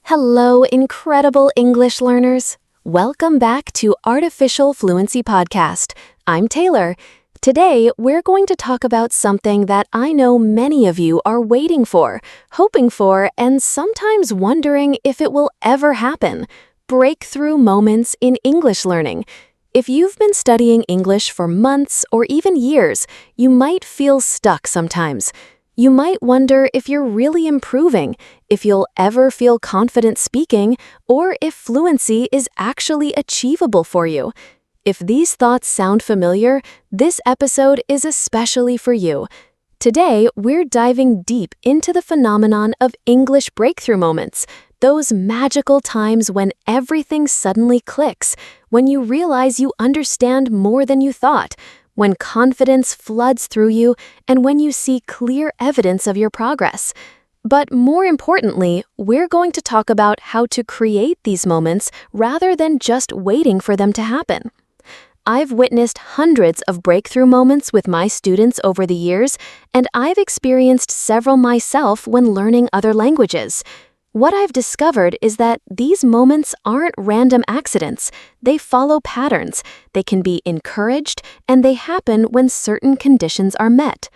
Hello, incredible English learners. Welcome back to Artificial Fluency Podcast. I'm Taylor. Today, we're going to talk about something that I know many of you are waiting for, hoping for, and sometimes wondering if it will ever happen: breakthrough moments in English learning. If you've been studying English for months or even years, you might feel stuck sometimes. You might wonder if you're really improving, if you'll ever feel confident speaking, or if fluency is actually achievable for you. If these thoughts sound familiar, this episode is especially for you. Today, we're diving deep into the phenomenon of English breakthrough moments, those magical times when everything suddenly clicks, when you realize you understand more than you thought, when confidence floods through you, and when you see clear evidence of your progress. But more importantly, we're going to talk about how to create these moments rather than just waiting for them to happen. I've witnessed hundreds of breakthrough moments with my students over the years, and I've experienced several myself when learning other languages. What I've discovered is that these moments aren't random accidents. They follow patterns, they can be encouraged, and they happen when certain conditions are met.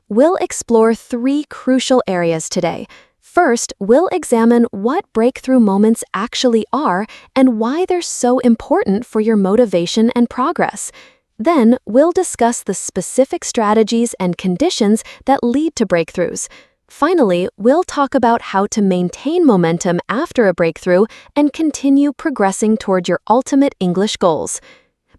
We'll explore three crucial areas today. First, we'll examine what breakthrough moments actually are and why they're so important for your motivation and progress. Then, we'll discuss the specific strategies and conditions that lead to breakthroughs. Finally, we'll talk about how to maintain momentum after a breakthrough and continue progressing toward your ultimate English goals.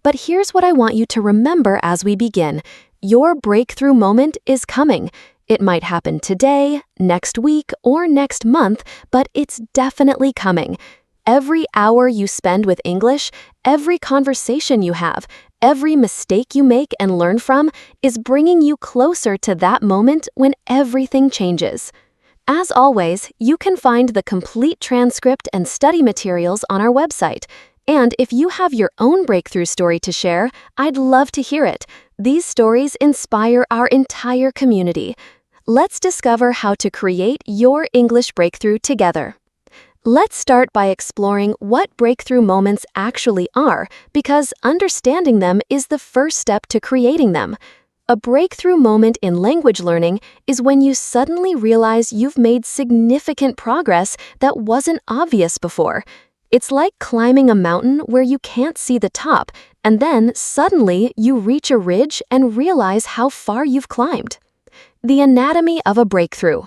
But here's what I want you to remember as we begin. Your breakthrough moment is coming. It might happen today, next week, or next month, but it's definitely coming. Every hour you spend with English, every conversation you have, every mistake you make and learn from is bringing you closer to that moment when everything changes. As always, you can find the complete transcript and study materials on our website. And if you have your own breakthrough story to share, I'd love to hear it. These stories inspire our entire community. Let's discover how to create your English breakthrough together. Let's start by exploring what breakthrough moments actually are, because understanding them is the first step to creating them. A breakthrough moment in language learning is when you suddenly realize you've made significant progress that wasn't obvious before. It's like climbing a mountain where you can't see the top, and then suddenly you reach a ridge and realize how far you've climbed. The anatomy of a breakthrough.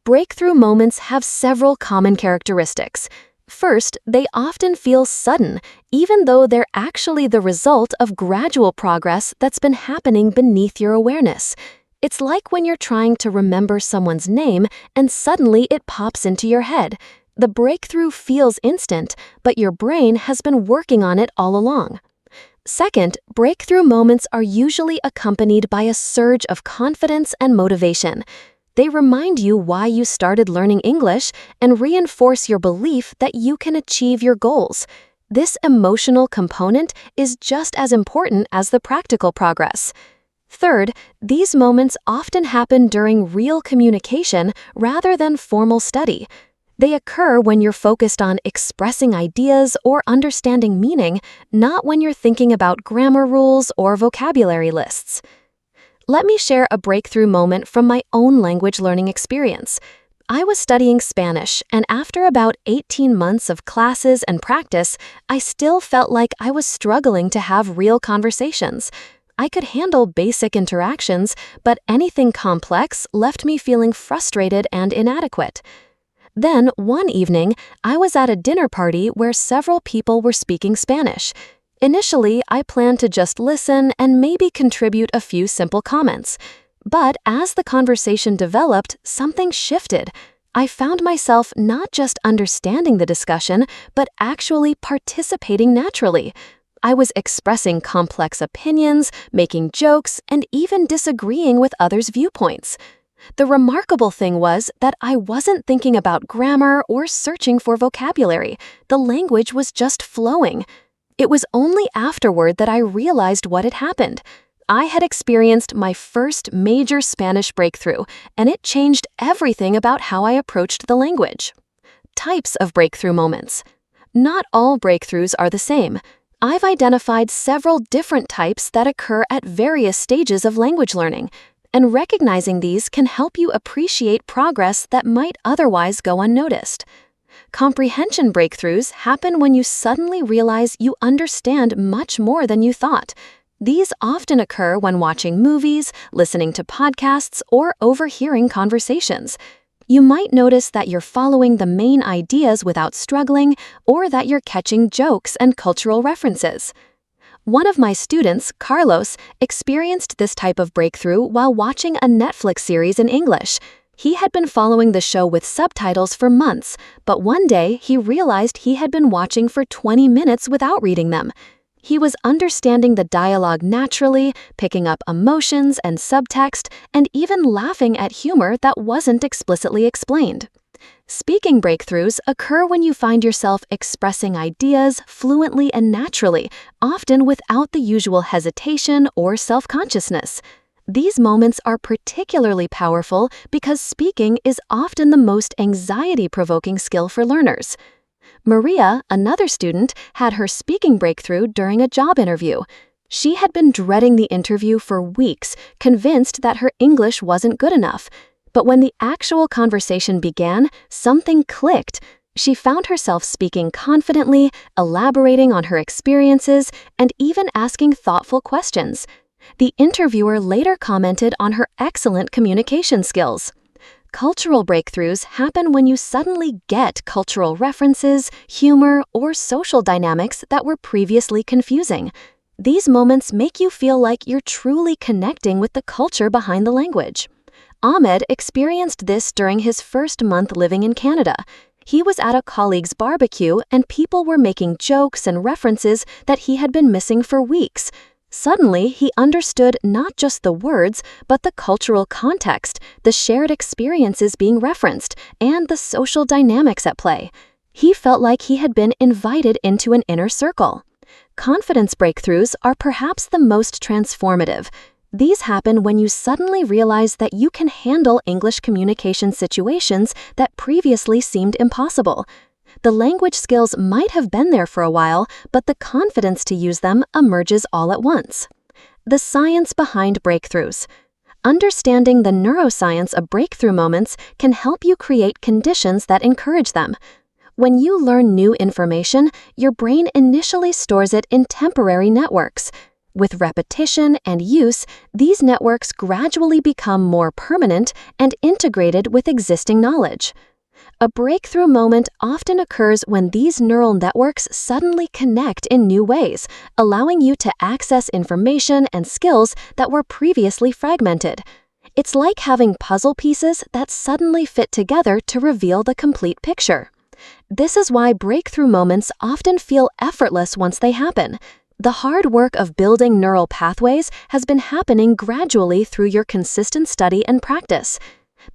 Breakthrough moments have several common characteristics. First, they often feel sudden, even though they're actually the result of gradual progress that's been happening beneath your awareness. It's like when you're trying to remember someone's name and suddenly it pops into your head. The breakthrough feels instant, but your brain has been working on it all along. Second, breakthrough moments are usually accompanied by a surge of confidence and motivation. They remind you why you started learning English and reinforce your belief that you can achieve your goals. This emotional component is just as important as the practical progress. Third, these moments often happen during real communication rather than formal study. They occur when you're focused on expressing ideas or understanding meaning, not when you're thinking about grammar rules or vocabulary lists. Let me share a breakthrough moment from my own language learning experience. I was studying Spanish, and after about 18 months of classes and practice, I still felt like I was struggling to have real conversations. I could handle basic interactions, but anything complex left me feeling frustrated and inadequate. Then, one evening, I was at a dinner party where several people were speaking Spanish. Initially, I planned to just listen and maybe contribute a few simple comments. But as the conversation developed, something shifted. I found myself not just understanding the discussion, but actually participating naturally. I was expressing complex opinions, making jokes, and even disagreeing with others' viewpoints. The remarkable thing was that I wasn't thinking about grammar or searching for vocabulary. The language was just flowing. It was only afterward that I realized what had happened. I had experienced my first major Spanish breakthrough, and it changed everything about how I approached the language. types of breakthrough moments. Not all breakthroughs are the same. I've identified several different types that occur at various stages of language learning, and recognizing these can help you appreciate progress that might otherwise go unnoticed. Comprehension breakthroughs happen when you suddenly realize you understand much more than you thought. These often occur when watching movies, listening to podcasts, or overhearing conversations. You might notice that you're following the main ideas without struggling, or that you're catching jokes and cultural references. One of my students, Carlos, experienced this type of breakthrough while watching a Netflix series in English. He had been following the show with subtitles for months, but one day he realized he had been watching for 20 minutes without reading them. He was understanding the dialogue naturally, picking up emotions and subtext, and even laughing at humor that wasn't explicitly explained. Speaking breakthroughs occur when you find yourself expressing ideas fluently and naturally, often without the usual hesitation or self-consciousness. These moments are particularly powerful because speaking is often the most anxiety-provoking skill for learners. Maria, another student, had her speaking breakthrough during a job interview. She had been dreading the interview for weeks, convinced that her English wasn't good enough. But when the actual conversation began, something clicked. She found herself speaking confidently, elaborating on her experiences, and even asking thoughtful questions. The interviewer later commented on her excellent communication skills. Cultural breakthroughs happen when you suddenly get cultural references, humor, or social dynamics that were previously confusing. These moments make you feel like you're truly connecting with the culture behind the language. Ahmed experienced this during his first month living in Canada. He was at a colleague's barbecue and people were making jokes and references that he had been missing for weeks. Suddenly, he understood not just the words, but the cultural context, the shared experiences being referenced, and the social dynamics at play. He felt like he had been invited into an inner circle. Confidence breakthroughs are perhaps the most transformative. These happen when you suddenly realize that you can handle English communication situations that previously seemed impossible. The language skills might have been there for a while, but the confidence to use them emerges all at once. The science behind breakthroughs. Understanding the neuroscience of breakthrough moments can help you create conditions that encourage them. When you learn new information, your brain initially stores it in temporary networks. With repetition and use, these networks gradually become more permanent and integrated with existing knowledge. A breakthrough moment often occurs when these neural networks suddenly connect in new ways, allowing you to access information and skills that were previously fragmented. It's like having puzzle pieces that suddenly fit together to reveal the complete picture. This is why breakthrough moments often feel effortless once they happen. The hard work of building neural pathways has been happening gradually through your consistent study and practice.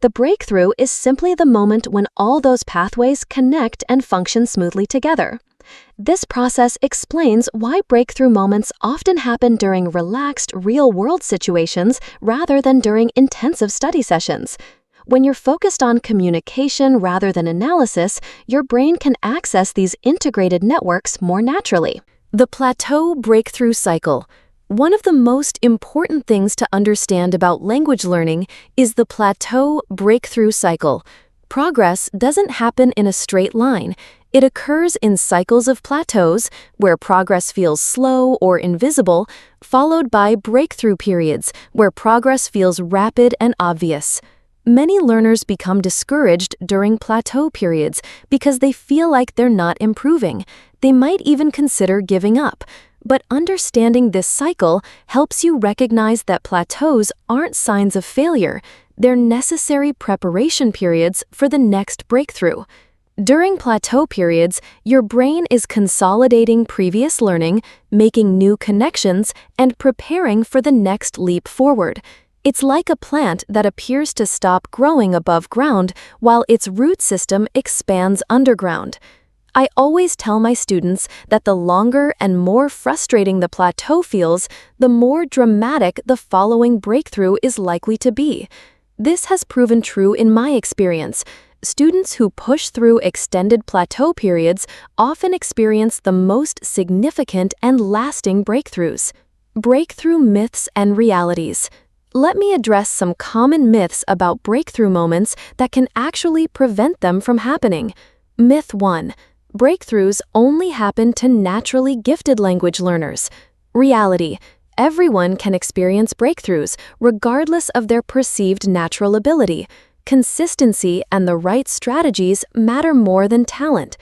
The breakthrough is simply the moment when all those pathways connect and function smoothly together. This process explains why breakthrough moments often happen during relaxed, real-world situations rather than during intensive study sessions. When you're focused on communication rather than analysis, your brain can access these integrated networks more naturally. The plateau breakthrough cycle. One of the most important things to understand about language learning is the plateau breakthrough cycle. Progress doesn't happen in a straight line. It occurs in cycles of plateaus, where progress feels slow or invisible, followed by breakthrough periods, where progress feels rapid and obvious. Many learners become discouraged during plateau periods because they feel like they're not improving. They might even consider giving up. But understanding this cycle helps you recognize that plateaus aren't signs of failure. They're necessary preparation periods for the next breakthrough. During plateau periods, your brain is consolidating previous learning, making new connections, and preparing for the next leap forward. It's like a plant that appears to stop growing above ground while its root system expands underground. I always tell my students that the longer and more frustrating the plateau feels, the more dramatic the following breakthrough is likely to be. This has proven true in my experience. Students who push through extended plateau periods often experience the most significant and lasting breakthroughs. Breakthrough myths and realities. Let me address some common myths about breakthrough moments that can actually prevent them from happening. Myth 1. Breakthroughs only happen to naturally gifted language learners. Reality. Everyone can experience breakthroughs, regardless of their perceived natural ability. Consistency and the right strategies matter more than talent.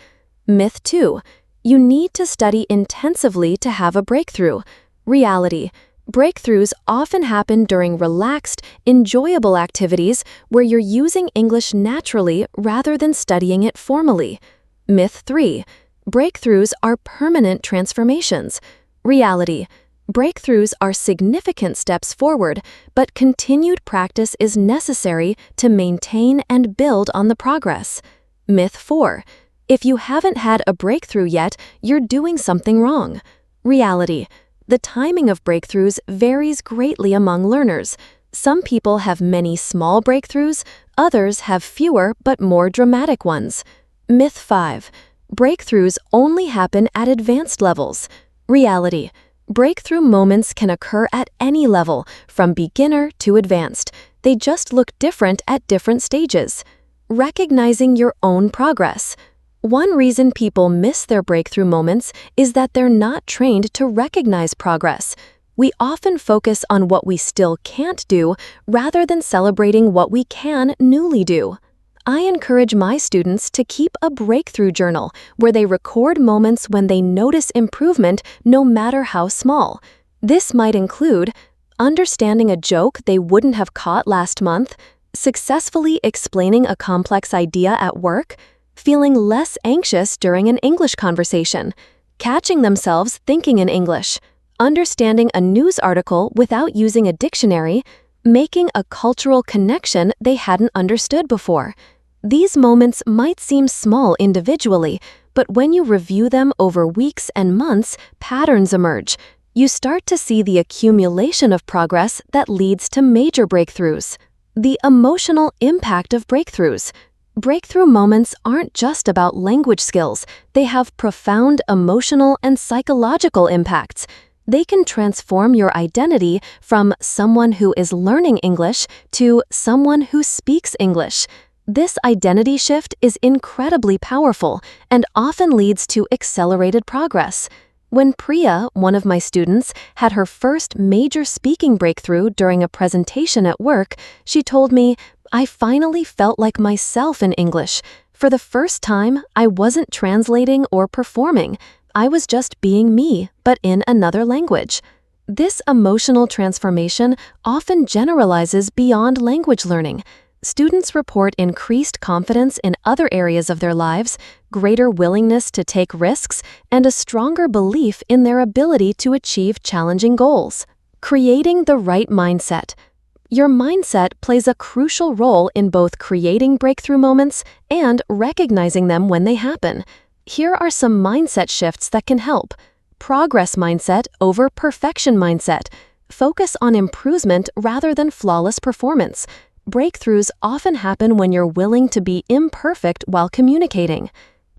Myth 2. You need to study intensively to have a breakthrough. Reality. Breakthroughs often happen during relaxed, enjoyable activities where you're using English naturally rather than studying it formally. Myth 3. Breakthroughs are permanent transformations. Reality. Breakthroughs are significant steps forward, but continued practice is necessary to maintain and build on the progress. Myth 4. If you haven't had a breakthrough yet, you're doing something wrong. Reality. The timing of breakthroughs varies greatly among learners. Some people have many small breakthroughs, others have fewer but more dramatic ones. Myth 5. Breakthroughs only happen at advanced levels. Reality. Breakthrough moments can occur at any level, from beginner to advanced. They just look different at different stages. Recognizing your own progress. One reason people miss their breakthrough moments is that they're not trained to recognize progress. We often focus on what we still can't do rather than celebrating what we can newly do. I encourage my students to keep a breakthrough journal where they record moments when they notice improvement no matter how small. This might include understanding a joke they wouldn't have caught last month, successfully explaining a complex idea at work, feeling less anxious during an English conversation, catching themselves thinking in English, understanding a news article without using a dictionary, making a cultural connection they hadn't understood before. These moments might seem small individually, but when you review them over weeks and months, patterns emerge. You start to see the accumulation of progress that leads to major breakthroughs. The emotional impact of breakthroughs. Breakthrough moments aren't just about language skills. They have profound emotional and psychological impacts. They can transform your identity from someone who is learning English to someone who speaks English. This identity shift is incredibly powerful and often leads to accelerated progress. When Priya, one of my students, had her first major speaking breakthrough during a presentation at work, she told me, "I finally felt like myself in English. For the first time, I wasn't translating or performing. I was just being me, but in another language." This emotional transformation often generalizes beyond language learning. Students report increased confidence in other areas of their lives, greater willingness to take risks, and a stronger belief in their ability to achieve challenging goals. Creating the right mindset. Your mindset plays a crucial role in both creating breakthrough moments and recognizing them when they happen. Here are some mindset shifts that can help. Progress mindset over perfection mindset. Focus on improvement rather than flawless performance. Breakthroughs often happen when you're willing to be imperfect while communicating.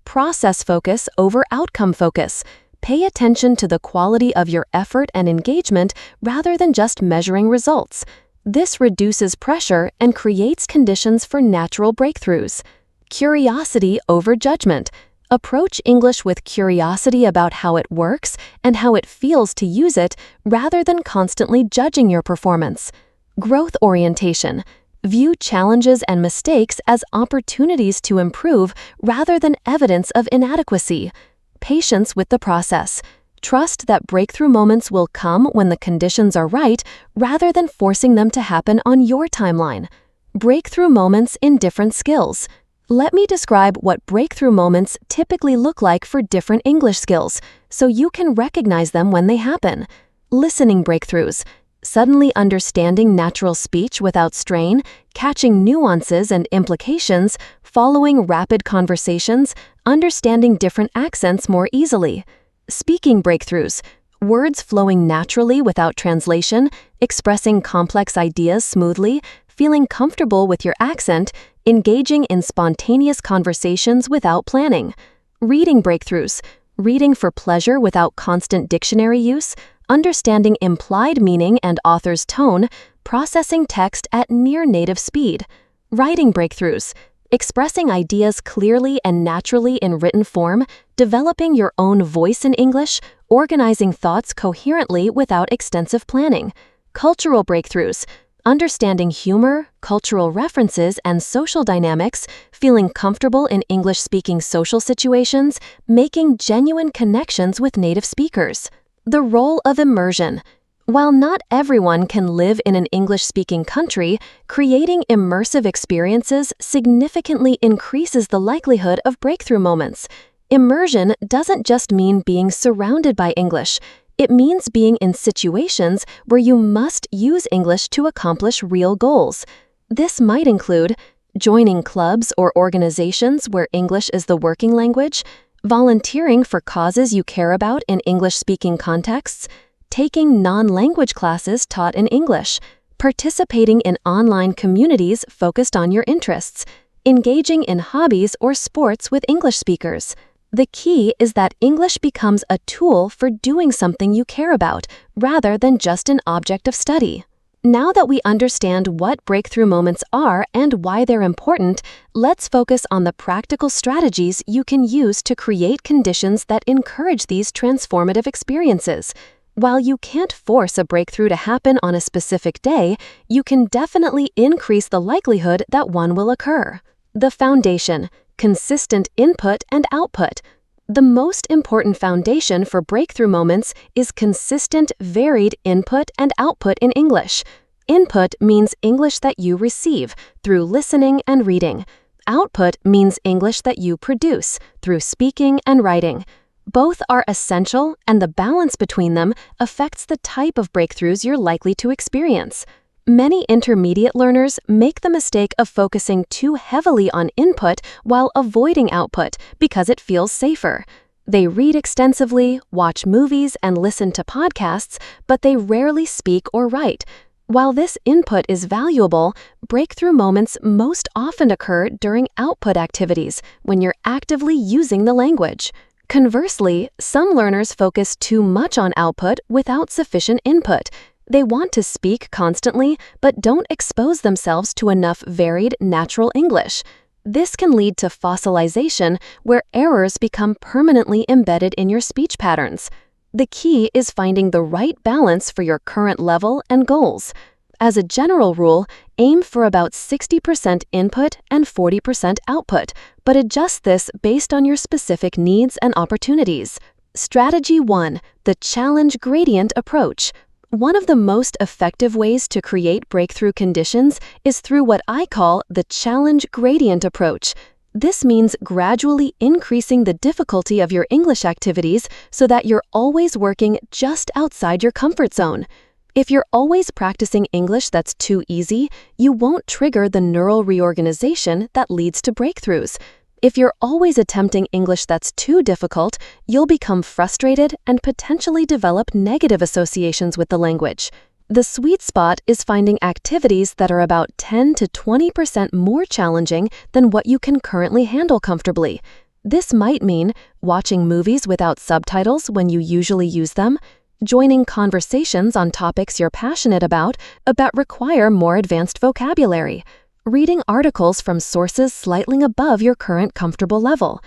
Process focus over outcome focus. Pay attention to the quality of your effort and engagement rather than just measuring results. This reduces pressure and creates conditions for natural breakthroughs. Curiosity over judgment. Approach English with curiosity about how it works and how it feels to use it rather than constantly judging your performance. Growth orientation. View challenges and mistakes as opportunities to improve rather than evidence of inadequacy. Patience with the process. Trust that breakthrough moments will come when the conditions are right rather than forcing them to happen on your timeline. Breakthrough moments in different skills. Let me describe what breakthrough moments typically look like for different English skills, so you can recognize them when they happen. Listening breakthroughs. Suddenly understanding natural speech without strain, catching nuances and implications, following rapid conversations, understanding different accents more easily. Speaking breakthroughs. Words flowing naturally without translation, expressing complex ideas smoothly, feeling comfortable with your accent, engaging in spontaneous conversations without planning, reading breakthroughs, reading for pleasure without constant dictionary use, understanding implied meaning and author's tone, processing text at near native speed, writing breakthroughs, expressing ideas clearly and naturally in written form, developing your own voice in English, organizing thoughts coherently without extensive planning, cultural breakthroughs, understanding humor, cultural references, and social dynamics, feeling comfortable in English-speaking social situations, making genuine connections with native speakers. The role of immersion. While not everyone can live in an English-speaking country, creating immersive experiences significantly increases the likelihood of breakthrough moments. Immersion doesn't just mean being surrounded by English. It means being in situations where you must use English to accomplish real goals. This might include joining clubs or organizations where English is the working language, volunteering for causes you care about in English-speaking contexts, taking non-language classes taught in English, participating in online communities focused on your interests, engaging in hobbies or sports with English speakers. The key is that English becomes a tool for doing something you care about, rather than just an object of study. Now that we understand what breakthrough moments are and why they're important, let's focus on the practical strategies you can use to create conditions that encourage these transformative experiences. While you can't force a breakthrough to happen on a specific day, you can definitely increase the likelihood that one will occur. The foundation. Consistent input and output. The most important foundation for breakthrough moments is consistent, varied input and output in English. Input means English that you receive through listening and reading. Output means English that you produce through speaking and writing. Both are essential, and the balance between them affects the type of breakthroughs you're likely to experience. Many intermediate learners make the mistake of focusing too heavily on input while avoiding output because it feels safer. They read extensively, watch movies, and listen to podcasts, but they rarely speak or write. While this input is valuable, breakthrough moments most often occur during output activities when you're actively using the language. Conversely, some learners focus too much on output without sufficient input. They want to speak constantly, but don't expose themselves to enough varied, natural English. This can lead to fossilization, where errors become permanently embedded in your speech patterns. The key is finding the right balance for your current level and goals. As a general rule, aim for about 60% input and 40% output, but adjust this based on your specific needs and opportunities. Strategy 1. The challenge gradient approach. One of the most effective ways to create breakthrough conditions is through what I call the challenge gradient approach. This means gradually increasing the difficulty of your English activities so that you're always working just outside your comfort zone. If you're always practicing English that's too easy, you won't trigger the neural reorganization that leads to breakthroughs. If you're always attempting English that's too difficult, you'll become frustrated and potentially develop negative associations with the language. The sweet spot is finding activities that are about 10 to 20% more challenging than what you can currently handle comfortably. This might mean watching movies without subtitles when you usually use them, joining conversations on topics you're passionate about but require more advanced vocabulary, reading articles from sources slightly above your current comfortable level,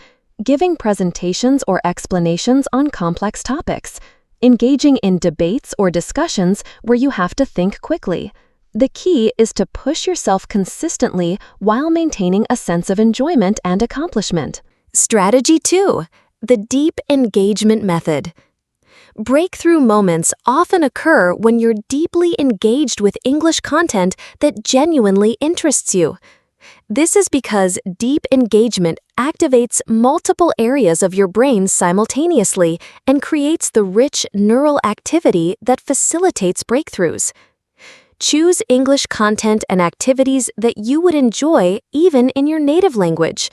giving presentations or explanations on complex topics, engaging in debates or discussions where you have to think quickly. The key is to push yourself consistently while maintaining a sense of enjoyment and accomplishment. Strategy 2. The deep engagement method. Breakthrough moments often occur when you're deeply engaged with English content that genuinely interests you. This is because deep engagement activates multiple areas of your brain simultaneously and creates the rich neural activity that facilitates breakthroughs. Choose English content and activities that you would enjoy even in your native language.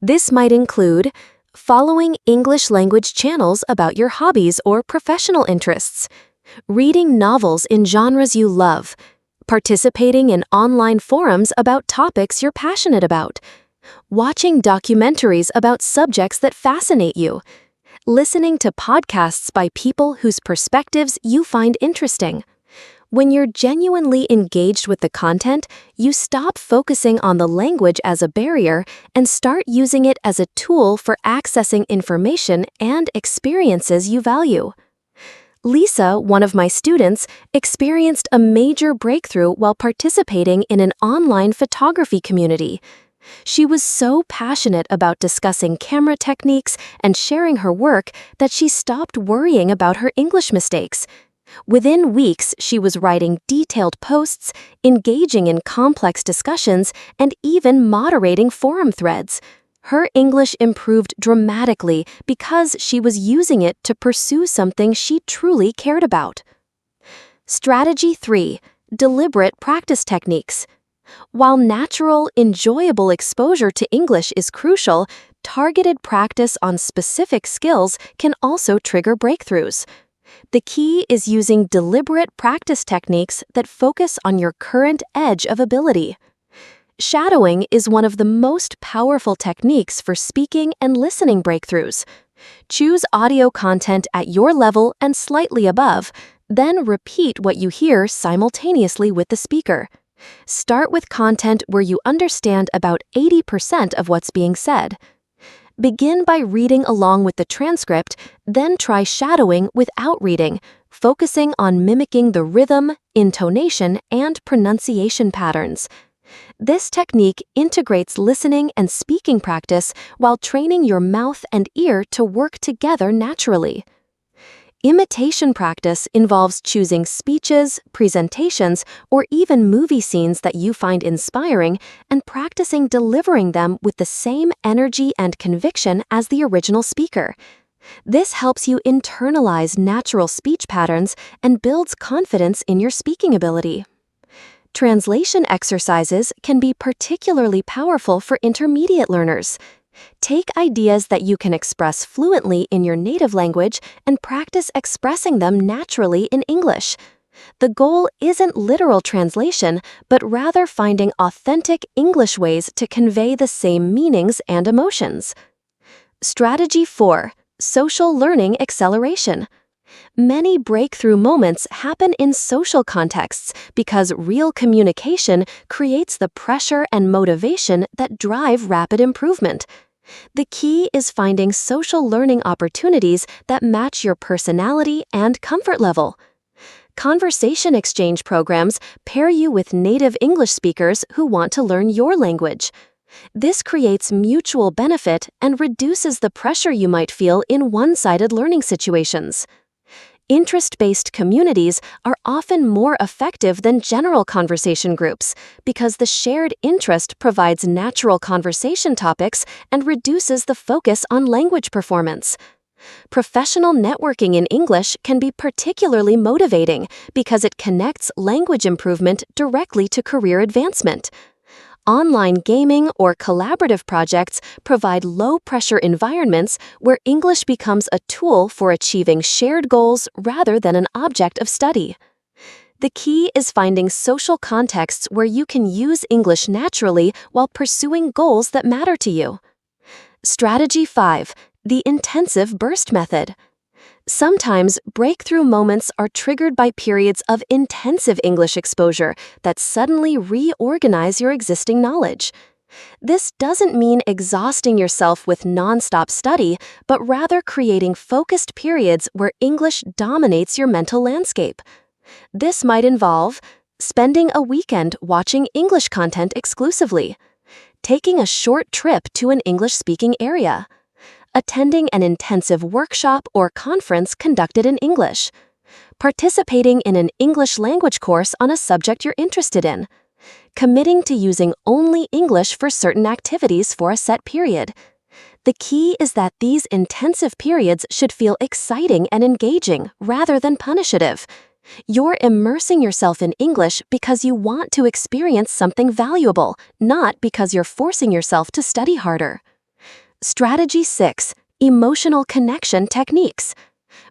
This might include following English language channels about your hobbies or professional interests, reading novels in genres you love, participating in online forums about topics you're passionate about, watching documentaries about subjects that fascinate you, listening to podcasts by people whose perspectives you find interesting. When you're genuinely engaged with the content, you stop focusing on the language as a barrier and start using it as a tool for accessing information and experiences you value. Lisa, one of my students, experienced a major breakthrough while participating in an online photography community. She was so passionate about discussing camera techniques and sharing her work that she stopped worrying about her English mistakes. Within weeks, she was writing detailed posts, engaging in complex discussions, and even moderating forum threads. Her English improved dramatically because she was using it to pursue something she truly cared about. Strategy 3. Deliberate practice techniques. While natural, enjoyable exposure to English is crucial, targeted practice on specific skills can also trigger breakthroughs. The key is using deliberate practice techniques that focus on your current edge of ability. Shadowing is one of the most powerful techniques for speaking and listening breakthroughs. Choose audio content at your level and slightly above, then repeat what you hear simultaneously with the speaker. Start with content where you understand about 80% of what's being said. Begin by reading along with the transcript, then try shadowing without reading, focusing on mimicking the rhythm, intonation, and pronunciation patterns. This technique integrates listening and speaking practice while training your mouth and ear to work together naturally. Imitation practice involves choosing speeches, presentations, or even movie scenes that you find inspiring and practicing delivering them with the same energy and conviction as the original speaker. This helps you internalize natural speech patterns and builds confidence in your speaking ability. Translation exercises can be particularly powerful for intermediate learners. Take ideas that you can express fluently in your native language and practice expressing them naturally in English. The goal isn't literal translation, but rather finding authentic English ways to convey the same meanings and emotions. Strategy 4. Social learning acceleration. Many breakthrough moments happen in social contexts because real communication creates the pressure and motivation that drive rapid improvement. The key is finding social learning opportunities that match your personality and comfort level. Conversation exchange programs pair you with native English speakers who want to learn your language. This creates mutual benefit and reduces the pressure you might feel in one-sided learning situations. Interest-based communities are often more effective than general conversation groups because the shared interest provides natural conversation topics and reduces the focus on language performance. Professional networking in English can be particularly motivating because it connects language improvement directly to career advancement. Online gaming or collaborative projects provide low-pressure environments where English becomes a tool for achieving shared goals rather than an object of study. The key is finding social contexts where you can use English naturally while pursuing goals that matter to you. Strategy 5. The intensive burst method. Sometimes breakthrough moments are triggered by periods of intensive English exposure that suddenly reorganize your existing knowledge. This doesn't mean exhausting yourself with nonstop study, but rather creating focused periods where English dominates your mental landscape. This might involve spending a weekend watching English content exclusively, taking a short trip to an English-speaking area, attending an intensive workshop or conference conducted in English, participating in an English language course on a subject you're interested in, committing to using only English for certain activities for a set period. The key is that these intensive periods should feel exciting and engaging rather than punitive. You're immersing yourself in English because you want to experience something valuable, not because you're forcing yourself to study harder. Strategy 6. Emotional connection techniques.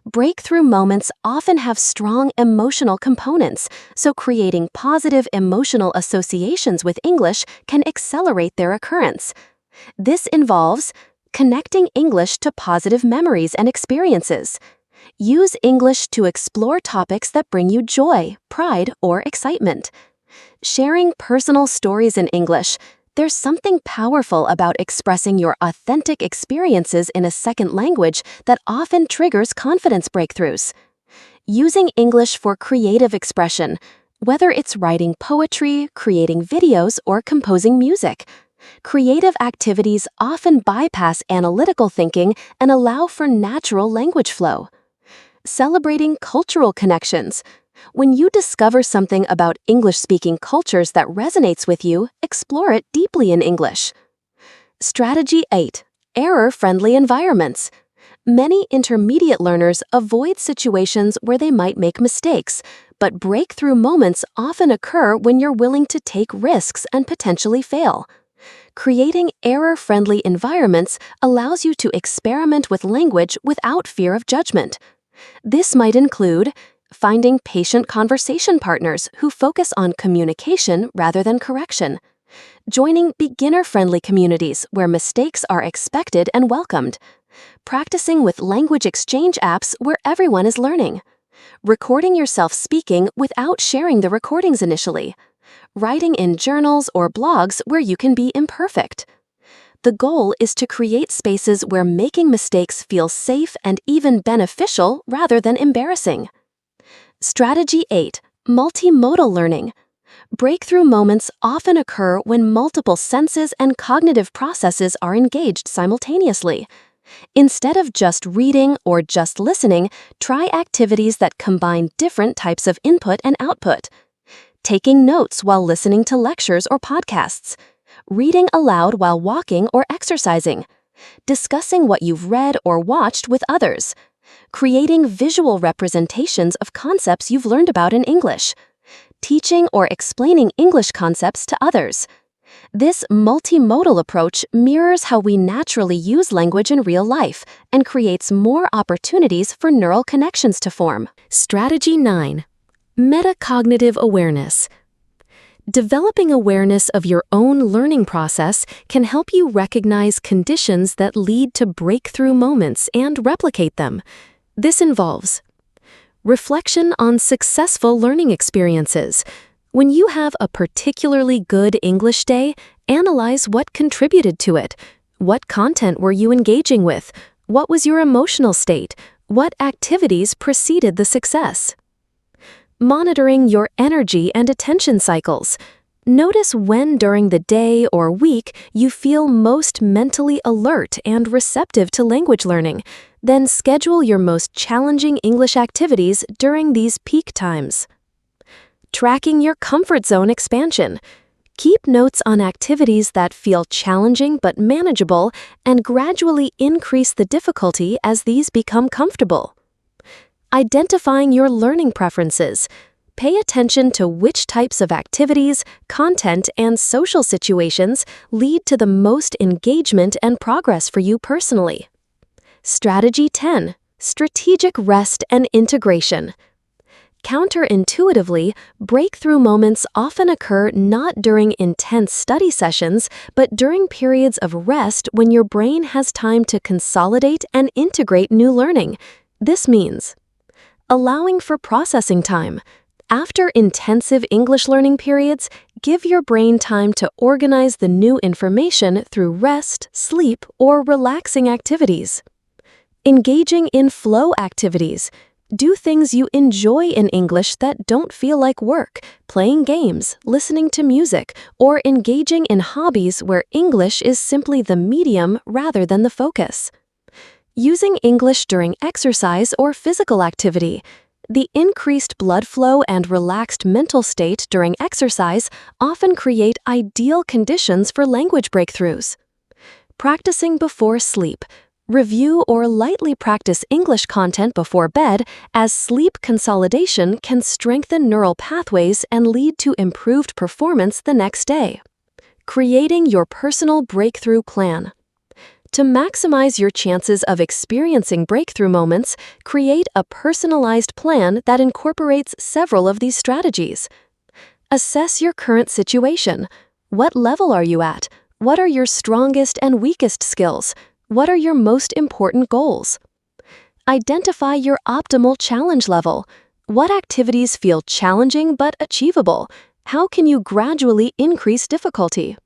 Breakthrough moments often have strong emotional components, so creating positive emotional associations with English can accelerate their occurrence. This involves connecting English to positive memories and experiences. Use English to explore topics that bring you joy, pride, or excitement. Sharing personal stories in English. There's something powerful about expressing your authentic experiences in a second language that often triggers confidence breakthroughs. Using English for creative expression, whether it's writing poetry, creating videos, or composing music. Creative activities often bypass analytical thinking and allow for natural language flow. Celebrating cultural connections. When you discover something about English-speaking cultures that resonates with you, explore it deeply in English. Strategy 8. Error-friendly environments. Many intermediate learners avoid situations where they might make mistakes, but breakthrough moments often occur when you're willing to take risks and potentially fail. Creating error-friendly environments allows you to experiment with language without fear of judgment. This might include finding patient conversation partners who focus on communication rather than correction. Joining beginner-friendly communities where mistakes are expected and welcomed. Practicing with language exchange apps where everyone is learning. Recording yourself speaking without sharing the recordings initially. Writing in journals or blogs where you can be imperfect. The goal is to create spaces where making mistakes feels safe and even beneficial rather than embarrassing. Strategy 8. Multimodal learning. Breakthrough moments often occur when multiple senses and cognitive processes are engaged simultaneously. Instead of just reading or just listening, try activities that combine different types of input and output. Taking notes while listening to lectures or podcasts. Reading aloud while walking or exercising. Discussing what you've read or watched with others. Creating visual representations of concepts you've learned about in English. Teaching or explaining English concepts to others. This multimodal approach mirrors how we naturally use language in real life and creates more opportunities for neural connections to form. Strategy 9. Metacognitive awareness. Developing awareness of your own learning process can help you recognize conditions that lead to breakthrough moments and replicate them. This involves reflection on successful learning experiences. When you have a particularly good English day, analyze what contributed to it. What content were you engaging with? What was your emotional state? What activities preceded the success? Monitoring your energy and attention cycles. Notice when during the day or week you feel most mentally alert and receptive to language learning. Then schedule your most challenging English activities during these peak times. Tracking your comfort zone expansion. Keep notes on activities that feel challenging but manageable and gradually increase the difficulty as these become comfortable. Identifying your learning preferences. Pay attention to which types of activities, content, and social situations lead to the most engagement and progress for you personally. Strategy 10. Strategic rest and integration. Counterintuitively, breakthrough moments often occur not during intense study sessions, but during periods of rest when your brain has time to consolidate and integrate new learning. This means allowing for processing time. After intensive English learning periods, give your brain time to organize the new information through rest, sleep, or relaxing activities. Engaging in flow activities. Do things you enjoy in English that don't feel like work, playing games, listening to music, or engaging in hobbies where English is simply the medium rather than the focus. Using English during exercise or physical activity. The increased blood flow and relaxed mental state during exercise often create ideal conditions for language breakthroughs. Practicing before sleep. Review or lightly practice English content before bed, as sleep consolidation can strengthen neural pathways and lead to improved performance the next day. Creating your personal breakthrough plan. To maximize your chances of experiencing breakthrough moments, create a personalized plan that incorporates several of these strategies. Assess your current situation. What level are you at? What are your strongest and weakest skills? What are your most important goals? Identify your optimal challenge level. What activities feel challenging but achievable? How can you gradually increase difficulty?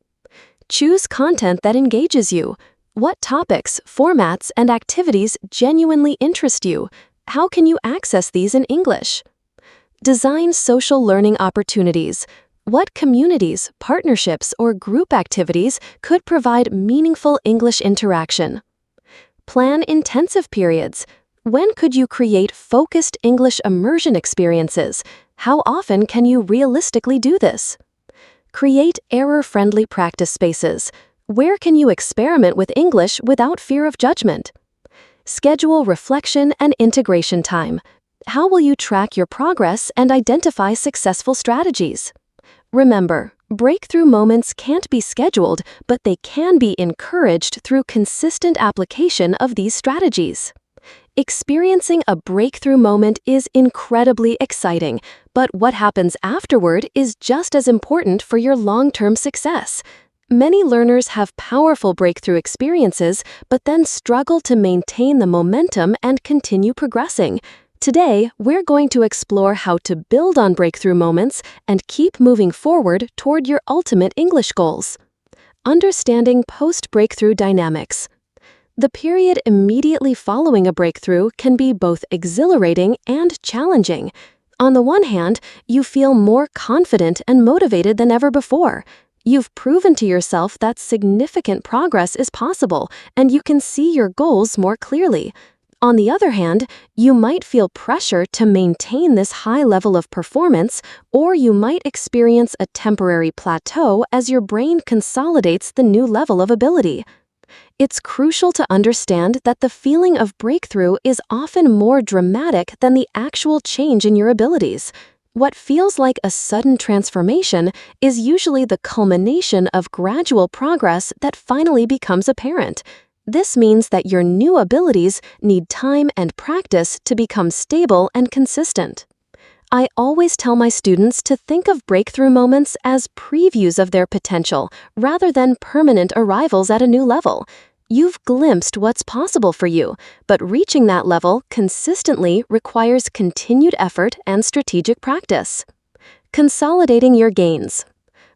Choose content that engages you. What topics, formats, and activities genuinely interest you? How can you access these in English? Design social learning opportunities. What communities, partnerships, or group activities could provide meaningful English interaction? Plan intensive periods. When could you create focused English immersion experiences? How often can you realistically do this? Create error-friendly practice spaces. Where can you experiment with English without fear of judgment? Schedule reflection and integration time. How will you track your progress and identify successful strategies? Remember, breakthrough moments can't be scheduled, but they can be encouraged through consistent application of these strategies. Experiencing a breakthrough moment is incredibly exciting, but what happens afterward is just as important for your long-term success. Many learners have powerful breakthrough experiences, but then struggle to maintain the momentum and continue progressing. Today, we're going to explore how to build on breakthrough moments and keep moving forward toward your ultimate English goals. Understanding post-breakthrough dynamics. The period immediately following a breakthrough can be both exhilarating and challenging. On the one hand, you feel more confident and motivated than ever before. You've proven to yourself that significant progress is possible, and you can see your goals more clearly. On the other hand, you might feel pressure to maintain this high level of performance, or you might experience a temporary plateau as your brain consolidates the new level of ability. It's crucial to understand that the feeling of breakthrough is often more dramatic than the actual change in your abilities. What feels like a sudden transformation is usually the culmination of gradual progress that finally becomes apparent. This means that your new abilities need time and practice to become stable and consistent. I always tell my students to think of breakthrough moments as previews of their potential rather than permanent arrivals at a new level. You've glimpsed what's possible for you, but reaching that level consistently requires continued effort and strategic practice. Consolidating your gains.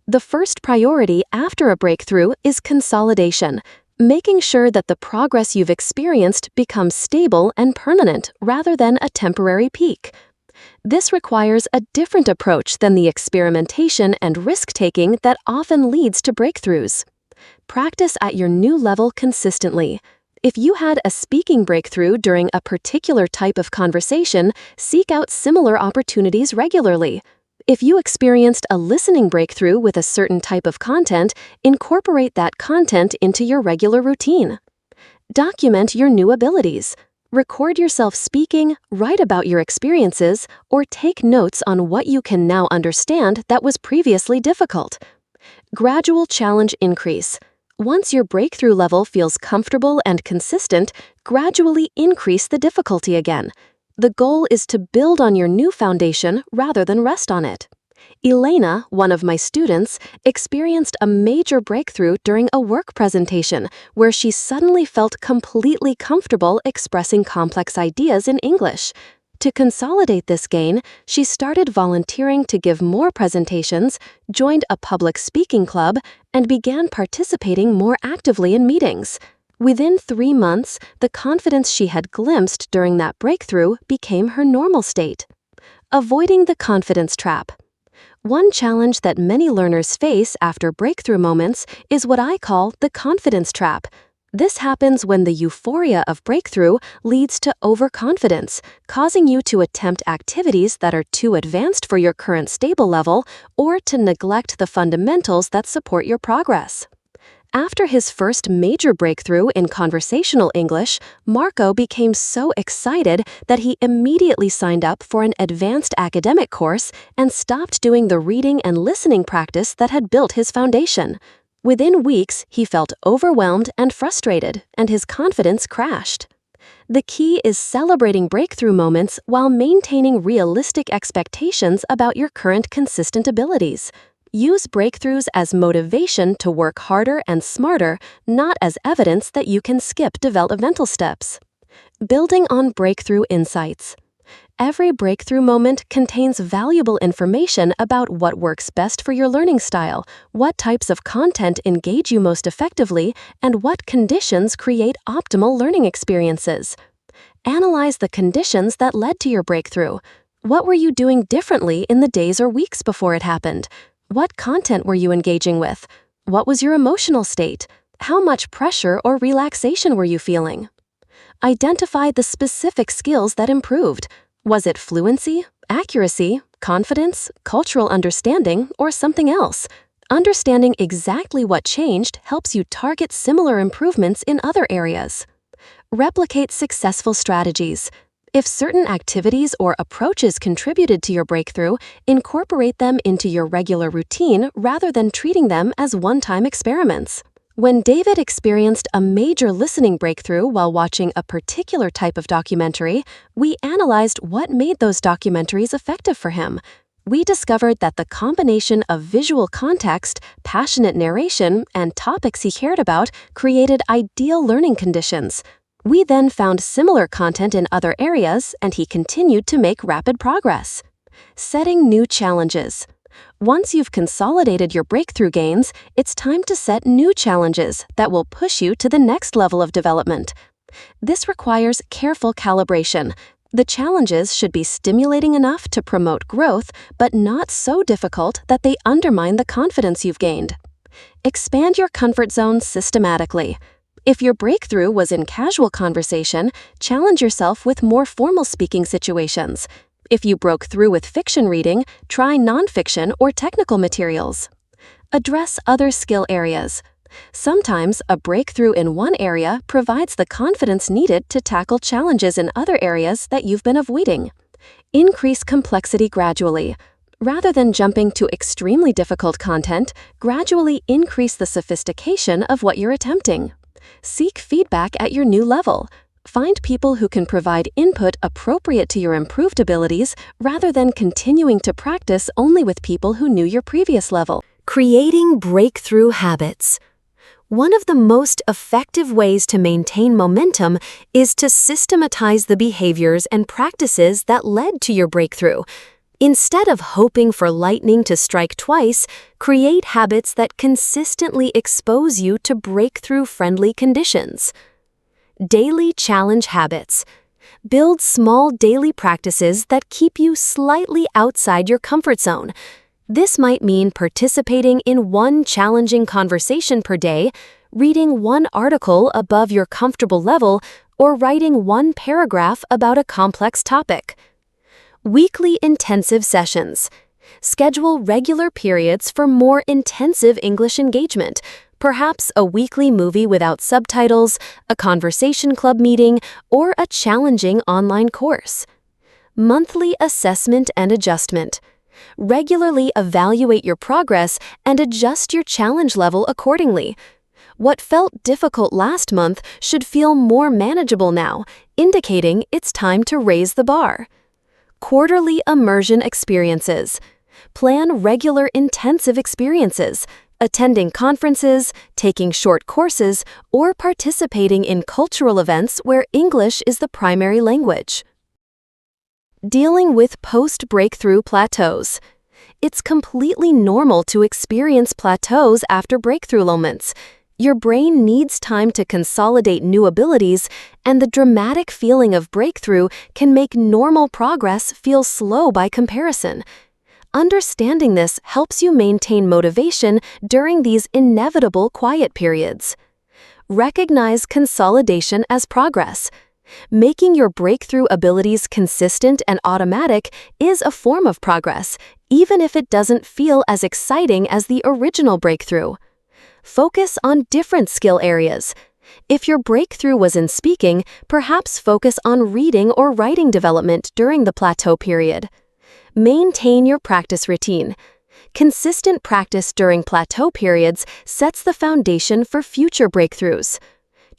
The first priority after a breakthrough is consolidation, making sure that the progress you've experienced becomes stable and permanent rather than a temporary peak. This requires a different approach than the experimentation and risk-taking that often leads to breakthroughs. Practice at your new level consistently. If you had a speaking breakthrough during a particular type of conversation, seek out similar opportunities regularly. If you experienced a listening breakthrough with a certain type of content, incorporate that content into your regular routine. Document your new abilities. Record yourself speaking, write about your experiences, or take notes on what you can now understand that was previously difficult. Gradual challenge increase. Once your breakthrough level feels comfortable and consistent, gradually increase the difficulty again. The goal is to build on your new foundation rather than rest on it. Elena, one of my students, experienced a major breakthrough during a work presentation where she suddenly felt completely comfortable expressing complex ideas in English. To consolidate this gain, she started volunteering to give more presentations, joined a public speaking club, and began participating more actively in meetings. Within 3 months, the confidence she had glimpsed during that breakthrough became her normal state. Avoiding the confidence trap. One challenge that many learners face after breakthrough moments is what I call the confidence trap. This happens when the euphoria of breakthrough leads to overconfidence, causing you to attempt activities that are too advanced for your current stable level or to neglect the fundamentals that support your progress. After his first major breakthrough in conversational English, Marco became so excited that he immediately signed up for an advanced academic course and stopped doing the reading and listening practice that had built his foundation. Within weeks, he felt overwhelmed and frustrated, and his confidence crashed. The key is celebrating breakthrough moments while maintaining realistic expectations about your current consistent abilities. Use breakthroughs as motivation to work harder and smarter, not as evidence that you can skip developmental steps. Building on breakthrough insights. Every breakthrough moment contains valuable information about what works best for your learning style, what types of content engage you most effectively, and what conditions create optimal learning experiences. Analyze the conditions that led to your breakthrough. What were you doing differently in the days or weeks before it happened? What content were you engaging with? What was your emotional state? How much pressure or relaxation were you feeling? Identify the specific skills that improved. Was it fluency, accuracy, confidence, cultural understanding, or something else? Understanding exactly what changed helps you target similar improvements in other areas. Replicate successful strategies. If certain activities or approaches contributed to your breakthrough, incorporate them into your regular routine rather than treating them as one-time experiments. When David experienced a major listening breakthrough while watching a particular type of documentary, we analyzed what made those documentaries effective for him. We discovered that the combination of visual context, passionate narration, and topics he cared about created ideal learning conditions. We then found similar content in other areas, and he continued to make rapid progress. Setting new challenges. Once you've consolidated your breakthrough gains, it's time to set new challenges that will push you to the next level of development. This requires careful calibration. The challenges should be stimulating enough to promote growth, but not so difficult that they undermine the confidence you've gained. Expand your comfort zone systematically. If your breakthrough was in casual conversation, challenge yourself with more formal speaking situations. If you broke through with fiction reading, try nonfiction or technical materials. Address other skill areas. Sometimes a breakthrough in one area provides the confidence needed to tackle challenges in other areas that you've been avoiding. Increase complexity gradually. Rather than jumping to extremely difficult content, gradually increase the sophistication of what you're attempting. Seek feedback at your new level. Find people who can provide input appropriate to your improved abilities rather than continuing to practice only with people who knew your previous level. Creating breakthrough habits. One of the most effective ways to maintain momentum is to systematize the behaviors and practices that led to your breakthrough. Instead of hoping for lightning to strike twice, create habits that consistently expose you to breakthrough-friendly conditions. Daily challenge habits. Build small daily practices that keep you slightly outside your comfort zone. This might mean participating in one challenging conversation per day, reading one article above your comfortable level, or writing one paragraph about a complex topic. Weekly intensive sessions. Schedule regular periods for more intensive English engagement. Perhaps a weekly movie without subtitles, a conversation club meeting, or a challenging online course. Monthly assessment and adjustment. Regularly evaluate your progress and adjust your challenge level accordingly. What felt difficult last month should feel more manageable now, indicating it's time to raise the bar. Quarterly immersion experiences. Plan regular intensive experiences, attending conferences, taking short courses, or participating in cultural events where English is the primary language. Dealing with post-breakthrough plateaus. It's completely normal to experience plateaus after breakthrough moments. Your brain needs time to consolidate new abilities, and the dramatic feeling of breakthrough can make normal progress feel slow by comparison. Understanding this helps you maintain motivation during these inevitable quiet periods. Recognize consolidation as progress. Making your breakthrough abilities consistent and automatic is a form of progress, even if it doesn't feel as exciting as the original breakthrough. Focus on different skill areas. If your breakthrough was in speaking, perhaps focus on reading or writing development during the plateau period. Maintain your practice routine. Consistent practice during plateau periods sets the foundation for future breakthroughs.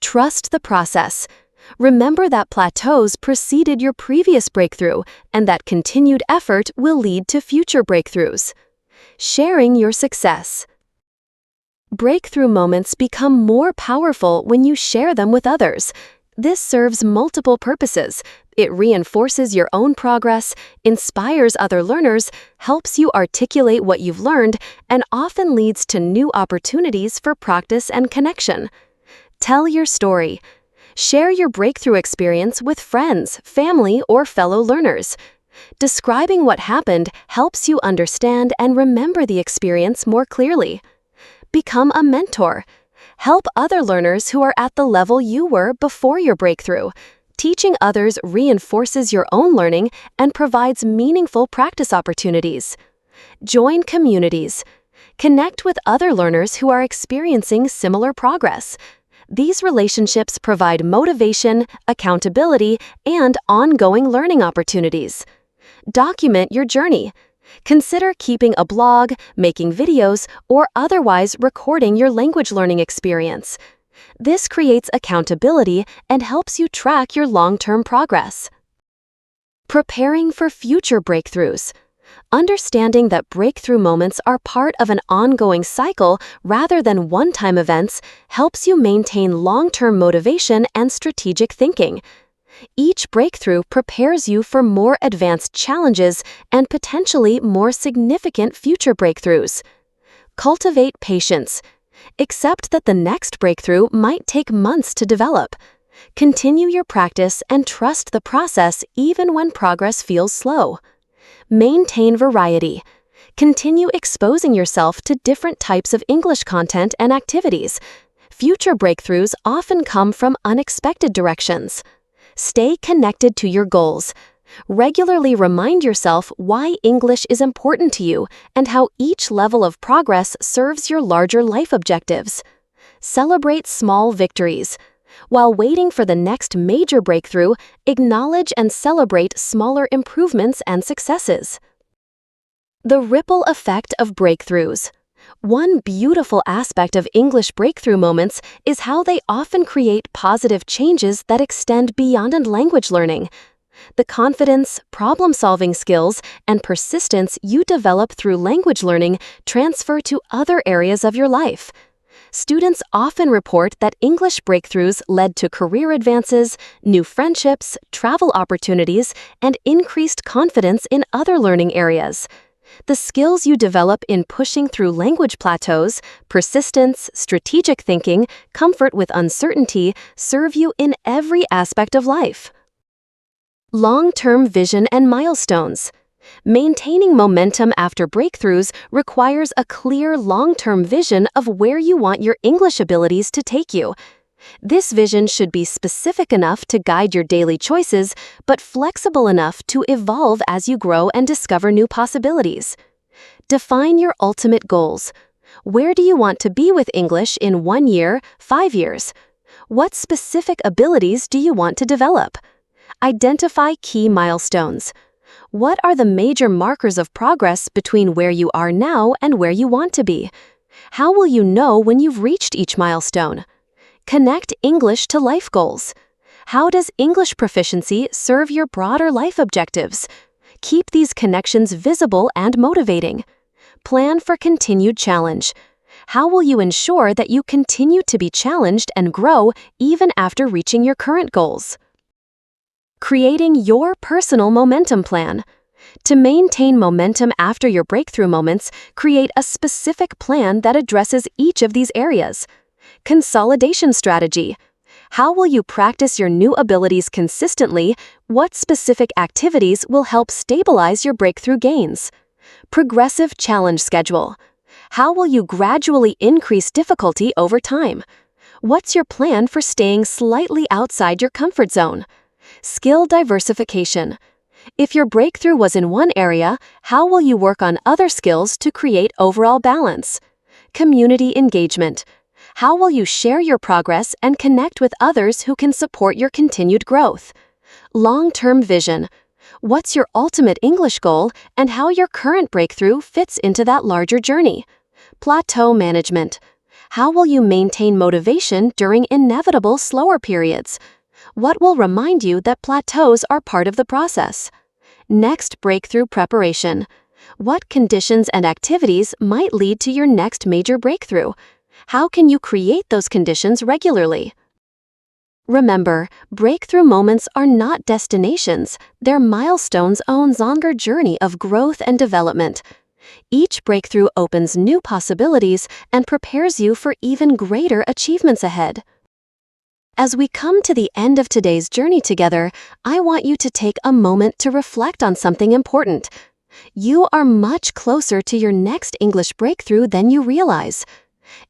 Trust the process. Remember that plateaus preceded your previous breakthrough and that continued effort will lead to future breakthroughs. Sharing your success. Breakthrough moments become more powerful when you share them with others. This serves multiple purposes. It reinforces your own progress, inspires other learners, helps you articulate what you've learned, and often leads to new opportunities for practice and connection. Tell your story. Share your breakthrough experience with friends, family, or fellow learners. Describing what happened helps you understand and remember the experience more clearly. Become a mentor. Help other learners who are at the level you were before your breakthrough. Teaching others reinforces your own learning and provides meaningful practice opportunities. Join communities. Connect with other learners who are experiencing similar progress. These relationships provide motivation, accountability, and ongoing learning opportunities. Document your journey. Consider keeping a blog, making videos, or otherwise recording your language learning experience. This creates accountability and helps you track your long-term progress. Preparing for future breakthroughs. Understanding that breakthrough moments are part of an ongoing cycle rather than one-time events helps you maintain long-term motivation and strategic thinking. Each breakthrough prepares you for more advanced challenges and potentially more significant future breakthroughs. Cultivate patience. Accept that the next breakthrough might take months to develop. Continue your practice and trust the process even when progress feels slow. Maintain variety. Continue exposing yourself to different types of English content and activities. Future breakthroughs often come from unexpected directions. Stay connected to your goals. Regularly remind yourself why English is important to you and how each level of progress serves your larger life objectives. Celebrate small victories. While waiting for the next major breakthrough, acknowledge and celebrate smaller improvements and successes. The ripple effect of breakthroughs. One beautiful aspect of English breakthrough moments is how they often create positive changes that extend beyond language learning. The confidence, problem-solving skills, and persistence you develop through language learning transfer to other areas of your life. Students often report that English breakthroughs led to career advances, new friendships, travel opportunities, and increased confidence in other learning areas. The skills you develop in pushing through language plateaus, persistence, strategic thinking, comfort with uncertainty serve you in every aspect of life. Long-term vision and milestones. Maintaining momentum after breakthroughs requires a clear long-term vision of where you want your English abilities to take you. This vision should be specific enough to guide your daily choices, but flexible enough to evolve as you grow and discover new possibilities. Define your ultimate goals. Where do you want to be with English in 1 year, 5 years? What specific abilities do you want to develop? Identify key milestones. What are the major markers of progress between where you are now and where you want to be? How will you know when you've reached each milestone? Connect English to life goals. How does English proficiency serve your broader life objectives? Keep these connections visible and motivating. Plan for continued challenge. How will you ensure that you continue to be challenged and grow even after reaching your current goals? Creating your personal momentum plan. To maintain momentum after your breakthrough moments, create a specific plan that addresses each of these areas. Consolidation strategy. How will you practice your new abilities consistently? What specific activities will help stabilize your breakthrough gains? Progressive challenge schedule. How will you gradually increase difficulty over time? What's your plan for staying slightly outside your comfort zone? Skill diversification. If your breakthrough was in one area, how will you work on other skills to create overall balance? Community engagement. How will you share your progress and connect with others who can support your continued growth? Long-term vision. What's your ultimate English goal and how your current breakthrough fits into that larger journey? Plateau management. How will you maintain motivation during inevitable slower periods? What will remind you that plateaus are part of the process? Next breakthrough preparation. What conditions and activities might lead to your next major breakthrough? How can you create those conditions regularly? Remember, breakthrough moments are not destinations, they're milestones on a longer journey of growth and development. Each breakthrough opens new possibilities and prepares you for even greater achievements ahead. As we come to the end of today's journey together, I want you to take a moment to reflect on something important. You are much closer to your next English breakthrough than you realize.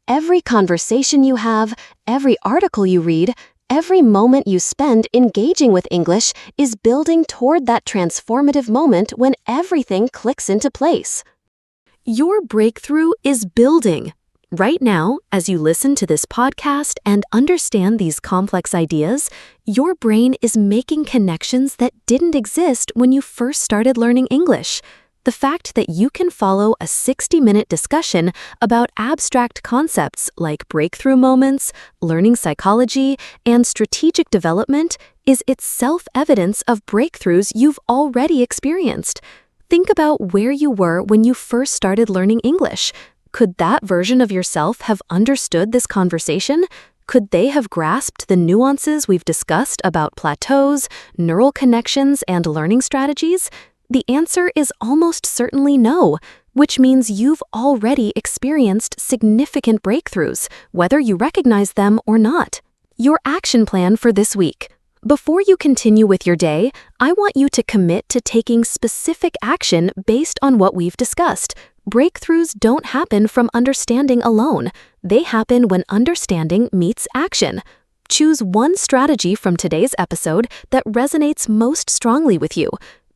Every conversation you have, every article you read, every moment you spend engaging with English is building toward that transformative moment when everything clicks into place. Your breakthrough is building. Right now, as you listen to this podcast and understand these complex ideas, your brain is making connections that didn't exist when you first started learning English. The fact that you can follow a 60-minute discussion about abstract concepts like breakthrough moments, learning psychology, and strategic development is itself evidence of breakthroughs you've already experienced. Think about where you were when you first started learning English. Could that version of yourself have understood this conversation? Could they have grasped the nuances we've discussed about plateaus, neural connections, and learning strategies? The answer is almost certainly no, which means you've already experienced significant breakthroughs, whether you recognize them or not. Your action plan for this week. Before you continue with your day, I want you to commit to taking specific action based on what we've discussed. Breakthroughs don't happen from understanding alone. They happen when understanding meets action. Choose one strategy from today's episode that resonates most strongly with you.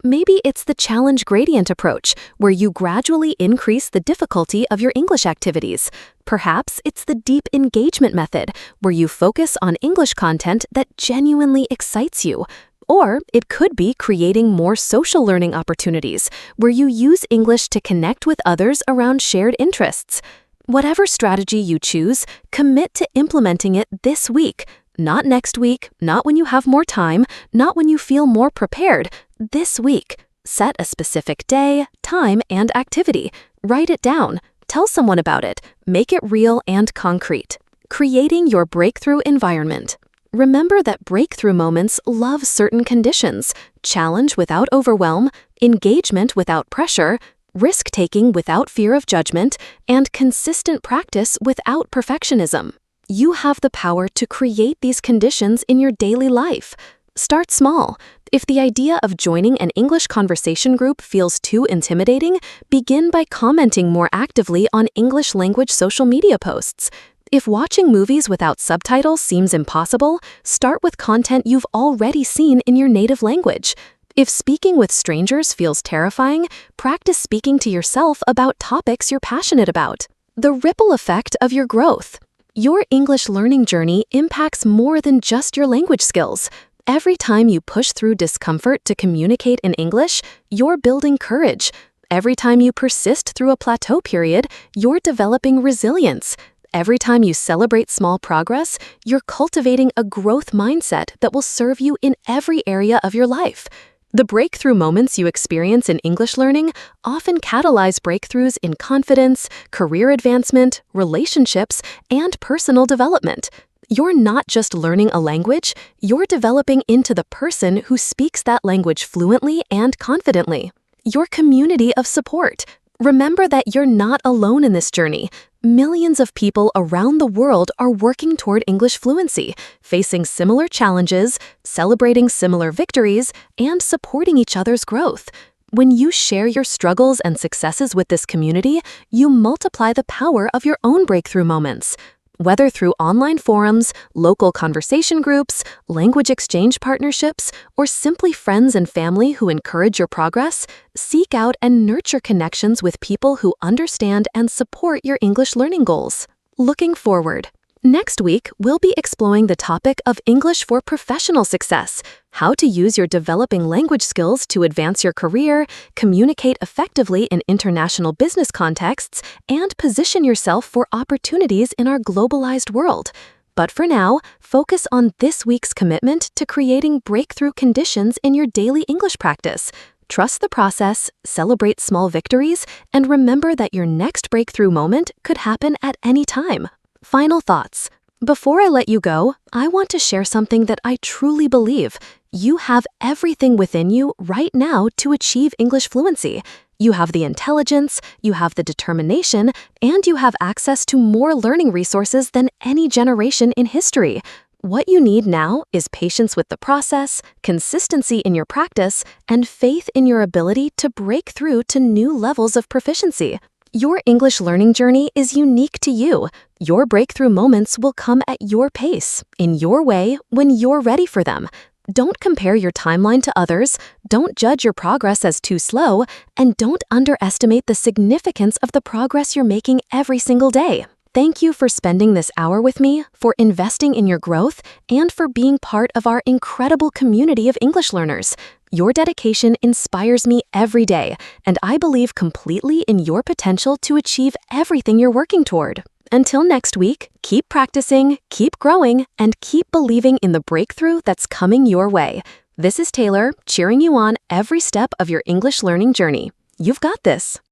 Maybe it's the challenge gradient approach, where you gradually increase the difficulty of your English activities. Perhaps it's the deep engagement method, where you focus on English content that genuinely excites you. Or it could be creating more social learning opportunities, where you use English to connect with others around shared interests. Whatever strategy you choose, commit to implementing it this week. Not next week, not when you have more time, not when you feel more prepared. This week. Set a specific day, time, and activity. Write it down. Tell someone about it. Make it real and concrete. Creating your breakthrough environment. Remember that breakthrough moments love certain conditions: challenge without overwhelm, engagement without pressure, risk-taking without fear of judgment, and consistent practice without perfectionism. You have the power to create these conditions in your daily life. Start small. If the idea of joining an English conversation group feels too intimidating, begin by commenting more actively on English language social media posts. If watching movies without subtitles seems impossible, start with content you've already seen in your native language. If speaking with strangers feels terrifying, practice speaking to yourself about topics you're passionate about. The ripple effect of your growth. Your English learning journey impacts more than just your language skills. Every time you push through discomfort to communicate in English, you're building courage. Every time you persist through a plateau period, you're developing resilience. Every time you celebrate small progress, you're cultivating a growth mindset that will serve you in every area of your life. The breakthrough moments you experience in English learning often catalyze breakthroughs in confidence, career advancement, relationships, and personal development. You're not just learning a language, you're developing into the person who speaks that language fluently and confidently. Your community of support. Remember that you're not alone in this journey. Millions of people around the world are working toward English fluency, facing similar challenges, celebrating similar victories, and supporting each other's growth. When you share your struggles and successes with this community, you multiply the power of your own breakthrough moments. Whether through online forums, local conversation groups, language exchange partnerships, or simply friends and family who encourage your progress, seek out and nurture connections with people who understand and support your English learning goals. Looking forward. Next week, we'll be exploring the topic of English for professional success. how to use your developing language skills to advance your career, communicate effectively in international business contexts, and position yourself for opportunities in our globalized world. But for now, focus on this week's commitment to creating breakthrough conditions in your daily English practice. Trust the process, celebrate small victories, and remember that your next breakthrough moment could happen at any time. Final thoughts. Before I let you go, I want to share something that I truly believe. You have everything within you right now to achieve English fluency. You have the intelligence, you have the determination, and you have access to more learning resources than any generation in history. What you need now is patience with the process, consistency in your practice, and faith in your ability to break through to new levels of proficiency. Your English learning journey is unique to you. Your breakthrough moments will come at your pace, in your way, when you're ready for them. Don't compare your timeline to others, don't judge your progress as too slow, and don't underestimate the significance of the progress you're making every single day. Thank you for spending this hour with me, for investing in your growth, and for being part of our incredible community of English learners. Your dedication inspires me every day, and I believe completely in your potential to achieve everything you're working toward. Until next week, keep practicing, keep growing, and keep believing in the breakthrough that's coming your way. This is Taylor, cheering you on every step of your English learning journey. You've got this.